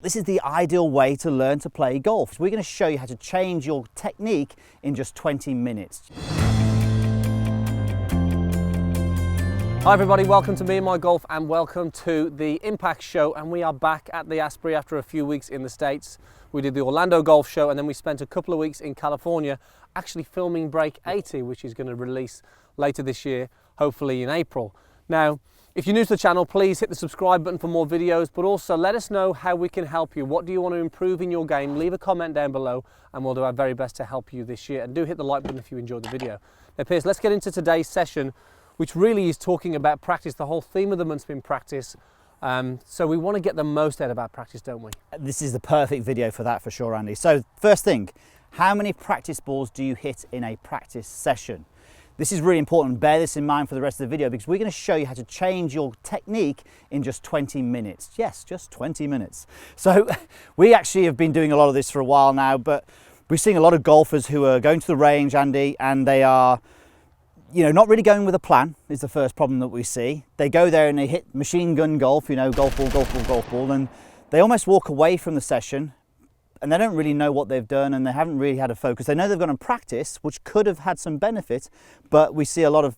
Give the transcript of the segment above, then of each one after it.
this is the ideal way to learn to play golf. So we're going to show you how to change your technique in just 20 minutes. Hi everybody, welcome to Me and My Golf and welcome to the Impact Show, and we are back at the Asprey after a few weeks in the States. We did the Orlando Golf Show and then we spent a couple of weeks in California actually filming Break 80, which is going to release later this year, hopefully in April. Now, if you're new to the channel, please hit the subscribe button for more videos, but also let us know how we can help you. What do you want to improve in your game? Leave a comment down below and we'll do our very best to help you this year. And do hit the like button if you enjoyed the video. Now Piers, let's get into today's session, which really is talking about practice. The whole theme of the month's been practice. So we want to get the most out of our practice, don't we? This is the perfect video for that for sure, Andy. So first thing, how many practice balls do you hit in a practice session? This is really important. Bear this in mind for the rest of the video because we're going to show you how to change your technique in just 20 minutes. Yes, just 20 minutes. So we actually have been doing a lot of this for a while now, but we're seeing a lot of golfers who are going to the range, Andy, and they are, not really going with a plan is the first problem that we see. They go there and they hit machine gun golf, golf ball, golf ball, golf ball, and they almost walk away from the session and they don't really know what they've done and they haven't really had a focus. They know they've gone on practice, which could have had some benefit, but we see a lot of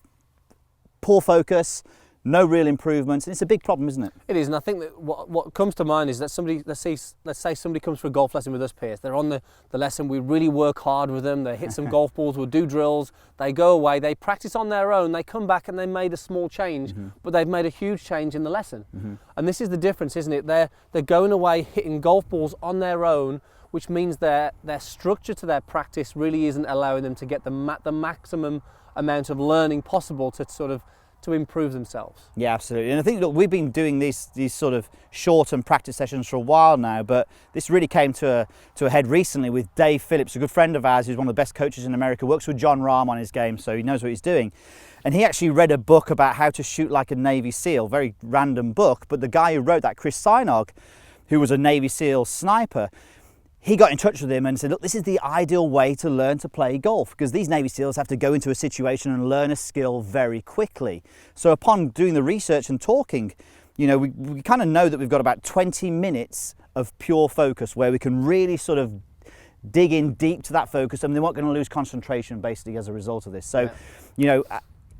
poor focus, no real improvements, and it's a big problem, isn't it? It is, and I think that what comes to mind is that somebody, let's say somebody comes for a golf lesson with us, Piers. They're on the lesson, we really work hard with them, they hit some golf balls, we'll do drills, they go away, they practice on their own, they come back and they made a small change, but they've made a huge change in the lesson. And this is the difference, isn't it? They're going away hitting golf balls on their own, which means their structure to their practice really isn't allowing them to get the maximum amount of learning possible to improve themselves. Yeah, absolutely. And I think, look, we've been doing these sort of short-term practice sessions for a while now, but this really came to a head recently with Dave Phillips, a good friend of ours who's one of the best coaches in America, works with Jon Rahm on his game, so he knows what he's doing. And he actually read a book about how to shoot like a Navy SEAL, very random book, but the guy who wrote that, Chris Sinog, who was a Navy SEAL sniper, he got in touch with him and said, look, this is the ideal way to learn to play golf because these Navy SEALs have to go into a situation and learn a skill very quickly. So upon doing the research and talking, we kind of know that we've got about 20 minutes of pure focus where we can really sort of dig in deep to that focus and they're not going to lose concentration basically as a result of this. So,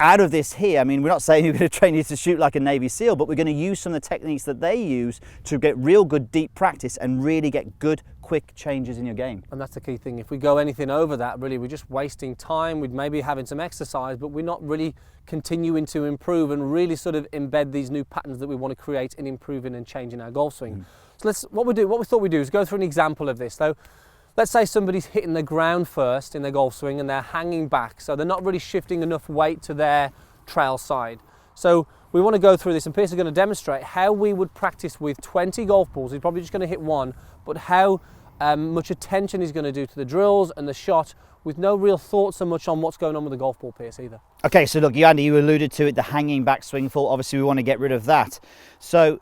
out of this here, we're not saying we're going to train you to shoot like a Navy SEAL, but we're going to use some of the techniques that they use to get real good deep practice and really get good quick changes in your game. And that's the key thing. If we go anything over that, really we're just wasting time. We'd maybe having some exercise, but we're not really continuing to improve and really sort of embed these new patterns that we want to create in improving and changing our golf swing. So what we thought we'd do is go through an example of this. So let's say somebody's hitting the ground first in their golf swing and they're hanging back, so they're not really shifting enough weight to their trail side. So we want to go through this, and Piers is going to demonstrate how we would practice with 20 golf balls. He's probably just going to hit one, but how much attention he's going to do to the drills and the shot with no real thought so much on what's going on with the golf ball, Piers, either. Okay, so look, Andy, you alluded to it, the hanging back swing fault. Obviously, we want to get rid of that. So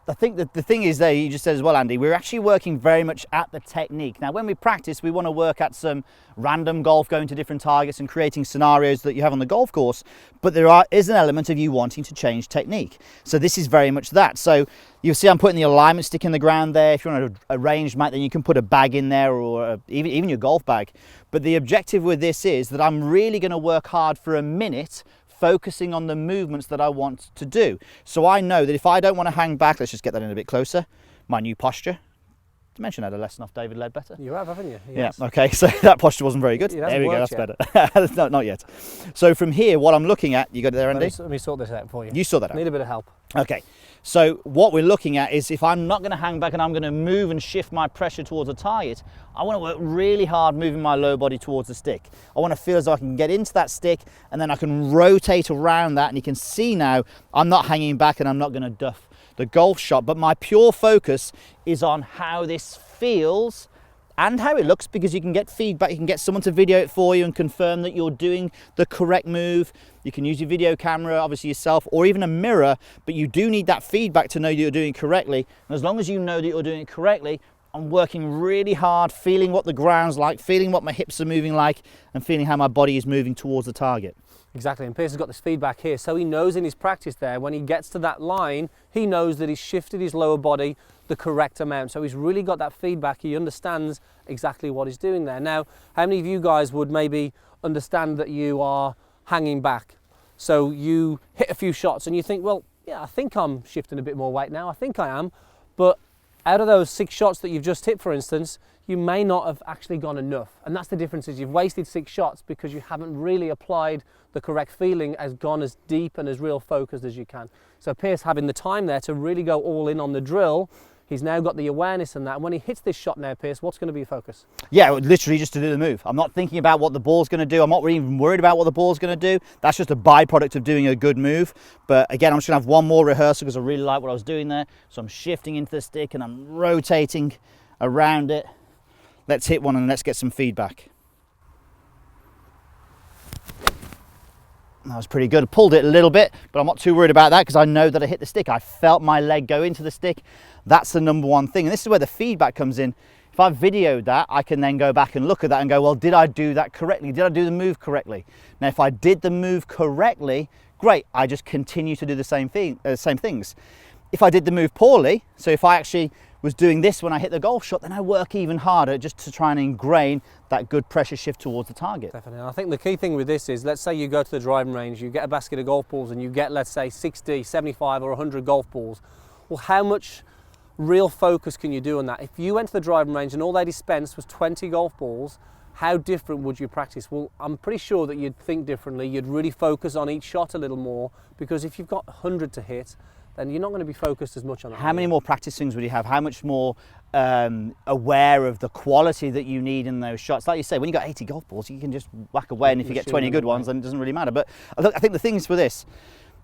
I think that the thing is there, you just said as well, Andy, we're actually working very much at the technique. Now, when we practice, we want to work at some random golf, going to different targets and creating scenarios that you have on the golf course. But there is an element of you wanting to change technique. So this is very much that. So you'll see I'm putting the alignment stick in the ground there. If you're on a range mat, then you can put a bag in there or even your golf bag. But the objective with this is that I'm really going to work hard for a minute focusing on the movements that I want to do. So I know that if I don't want to hang back, let's just get that in a bit closer, my new posture. Did you mention I had a lesson off David Ledbetter? You have, haven't you? Yes. Yeah, okay, so that posture wasn't very good. There we go, that's better. No, not yet. So from here, what I'm looking at, you got it there, Andy? Let me sort this out for you. You sort that out. Need a bit of help. Okay, so what we're looking at is if I'm not going to hang back and I'm going to move and shift my pressure towards a target, I want to work really hard moving my low body towards the stick. I want to feel as though I can get into that stick and then I can rotate around that, and you can see now I'm not hanging back and I'm not going to duff the golf shot, but my pure focus is on how this feels and how it looks, because you can get feedback, you can get someone to video it for you and confirm that you're doing the correct move. You can use your video camera, obviously yourself, or even a mirror, but you do need that feedback to know that you're doing it correctly. And as long as you know that you're doing it correctly, I'm working really hard, feeling what the ground's like, feeling what my hips are moving like, and feeling how my body is moving towards the target. Exactly, and Piers has got this feedback here, so he knows in his practice there, when he gets to that line, he knows that he's shifted his lower body the correct amount. So he's really got that feedback, he understands exactly what he's doing there. Now, how many of you guys would maybe understand that you are hanging back? So you hit a few shots and you think, well, yeah, I think I'm shifting a bit more weight now, I think I am, but out of those 6 shots that you've just hit, for instance, you may not have actually gone enough. And that's the difference, is you've wasted 6 shots because you haven't really applied the correct feeling, as gone as deep and as real focused as you can. So Piers having the time there to really go all in on the drill, he's now got the awareness in that. And when he hits this shot now, Piers, what's going to be your focus? Yeah, literally just to do the move. I'm not thinking about what the ball's going to do. I'm not really even worried about what the ball's going to do. That's just a byproduct of doing a good move. But again, I'm just going to have one more rehearsal because I really like what I was doing there. So I'm shifting into the stick and I'm rotating around it. Let's hit one and let's get some feedback. That was pretty good. I pulled it a little bit, but I'm not too worried about that because I know that I hit the stick. I felt my leg go into the stick. That's the number one thing. And this is where the feedback comes in. If I've videoed that, I can then go back and look at that and go, well, did I do that correctly? Did I do the move correctly? Now, if I did the move correctly, great. I just continue to do the same things. If I did the move poorly, so if I actually was doing this when I hit the golf shot, then I work even harder just to try and ingrain that good pressure shift towards the target. Definitely. I think the key thing with this is, let's say you go to the driving range, you get a basket of golf balls and you get, let's say, 60, 75 or 100 golf balls. Well, how much real focus can you do on that? If you went to the driving range and all they dispensed was 20 golf balls, how different would you practice? Well, I'm pretty sure that you'd think differently. You'd really focus on each shot a little more, because if you've got 100 to hit, then you're not going to be focused as much on that. How many more practice swings would you have? How much more aware of the quality that you need in those shots? Like you say, when you've got 80 golf balls, you can just whack away, and if you get 20 good ones, then it doesn't really matter. But I think the thing is for this,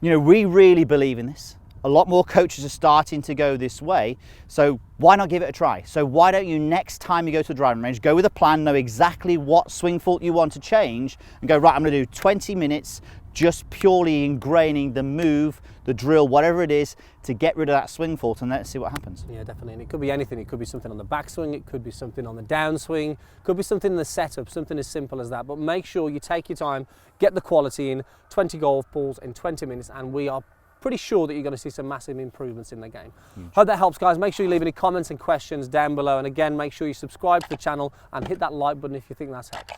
you know, we really believe in this. A lot more coaches are starting to go this way, so why not give it a try? So why don't you, next time you go to the driving range, go with a plan, know exactly what swing fault you want to change, and go, right, I'm going to do 20 minutes just purely ingraining the move, the drill, whatever it is, to get rid of that swing fault, and let's see what happens. Yeah, definitely. And it could be anything. It could be something on the backswing, it could be something on the downswing, it could be something in the setup, something as simple as that. But make sure you take your time, get the quality in, 20 golf balls in 20 minutes, and we are pretty sure that you're going to see some massive improvements in the game. Hope that helps, guys. Make sure you leave any comments and questions down below, and again, make sure you subscribe to the channel and hit that like button if you think that's helped.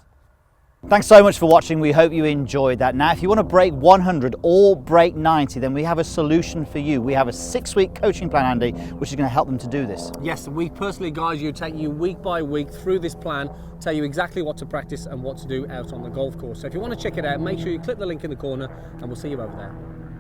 Thanks so much for watching. We hope you enjoyed that. Now, if you want to break 100 or break 90, then we have a solution for you. We have a 6-week coaching plan, Andy, which is going to help them to do this. Yes, we personally guide you, take you week by week through this plan, tell you exactly what to practice and what to do out on the golf course. So if you want to check it out, make sure you click the link in the corner, and we'll see you over there.